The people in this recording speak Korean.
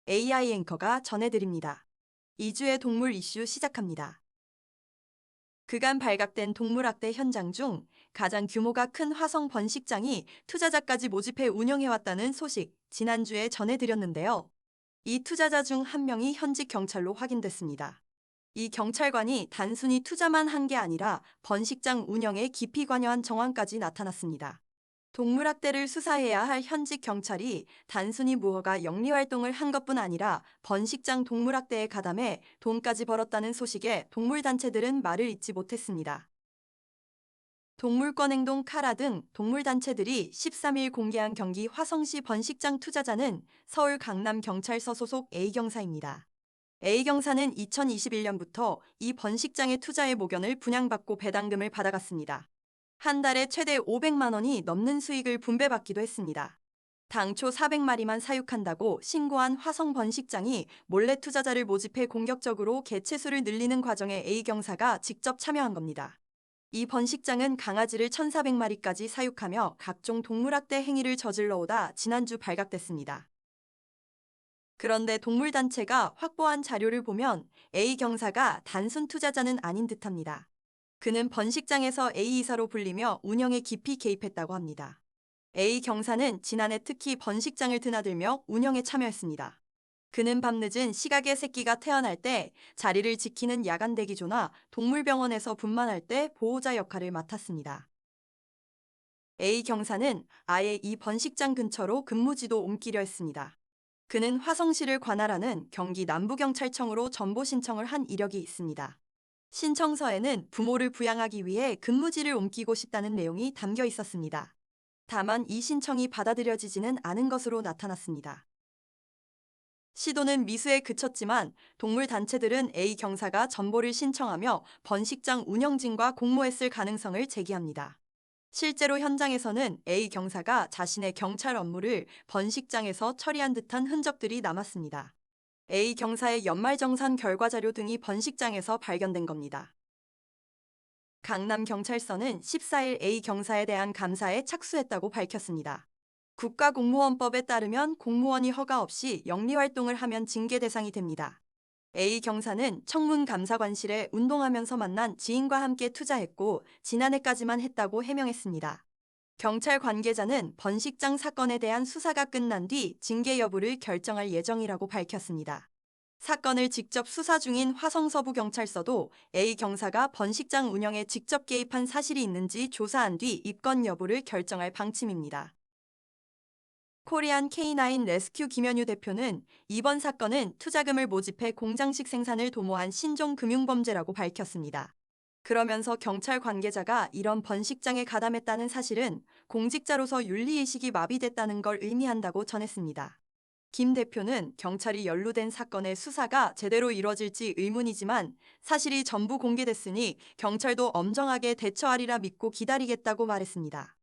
AI 앵커가 전해드립니다. 2주의 동물 이슈 시작합니다. 그간 발각된 동물학대 현장 중 가장 규모가 큰 화성 번식장이 투자자까지 모집해 운영해왔다는 소식 지난주에 전해드렸는데요. 이 투자자 중 한 명이 현직 경찰로 확인됐습니다. 이 경찰관이 단순히 투자만 한 게 아니라 번식장 운영에 깊이 관여한 정황까지 나타났습니다. 동물학대를 수사해야 할 현직 경찰이 단순히 무허가 영리활동을 한 것뿐 아니라 번식장 동물학대에 가담해 돈까지 벌었다는 소식에 동물단체들은 말을 잇지 못했습니다. 동물권행동 카라 등 동물단체들이 13일 공개한 경기 화성시 번식장 투자자는 서울 강남경찰서 소속 A경사입니다. A경사는 2021년부터 이 번식장의 투자의 목연을 분양받고 배당금을 받아갔습니다. 한 달에 최대 500만 원이 넘는 수익을 분배받기도 했습니다. 당초 400마리만 사육한다고 신고한 화성 번식장이 몰래 투자자를 모집해 공격적으로 개체수를 늘리는 과정에 A경사가 직접 참여한 겁니다. 이 번식장은 강아지를 1,400마리까지 사육하며 각종 동물학대 행위를 저질러 오다 지난주 발각됐습니다. 그런데 동물단체가 확보한 자료를 보면 A경사가 단순 투자자는 아닌 듯합니다. 그는 번식장에서 A 이사로 불리며 운영에 깊이 개입했다고 합니다. A 경사는 지난해 특히 번식장을 드나들며 운영에 참여했습니다. 그는 밤늦은 시각에 새끼가 태어날 때 자리를 지키는 야간 대기조나 동물병원에서 분만할 때 보호자 역할을 맡았습니다. A 경사는 아예 이 번식장 근처로 근무지도 옮기려 했습니다. 그는 화성시를 관할하는 경기 남부경찰청으로 전보 신청을 한 이력이 있습니다. 신청서에는 부모를 부양하기 위해 근무지를 옮기고 싶다는 내용이 담겨 있었습니다. 다만 이 신청이 받아들여지지는 않은 것으로 나타났습니다. 시도는 미수에 그쳤지만 동물단체들은 A 경사가 전보를 신청하며 번식장 운영진과 공모했을 가능성을 제기합니다. 실제로 현장에서는 A 경사가 자신의 경찰 업무를 번식장에서 처리한 듯한 흔적들이 남았습니다. A 경사의 연말정산 결과자료 등이 번식장에서 발견된 겁니다. 강남경찰서는 14일 A 경사에 대한 감사에 착수했다고 밝혔습니다. 국가공무원법에 따르면 공무원이 허가 없이 영리활동을 하면 징계 대상이 됩니다. A 경사는 청문감사관실에 운동하면서 만난 지인과 함께 투자했고 지난해까지만 했다고 해명했습니다. 경찰 관계자는 번식장 사건에 대한 수사가 끝난 뒤 징계 여부를 결정할 예정이라고 밝혔습니다. 사건을 직접 수사 중인 화성서부경찰서도 A 경사가 번식장 운영에 직접 개입한 사실이 있는지 조사한 뒤 입건 여부를 결정할 방침입니다. 코리안 K9 레스큐 김현유 대표는 이번 사건은 투자금을 모집해 공장식 생산을 도모한 신종금융범죄라고 밝혔습니다. 그러면서 경찰 관계자가 이런 번식장에 가담했다는 사실은 공직자로서 윤리의식이 마비됐다는 걸 의미한다고 전했습니다. 김 대표는 경찰이 연루된 사건의 수사가 제대로 이뤄질지 의문이지만 사실이 전부 공개됐으니 경찰도 엄정하게 대처하리라 믿고 기다리겠다고 말했습니다.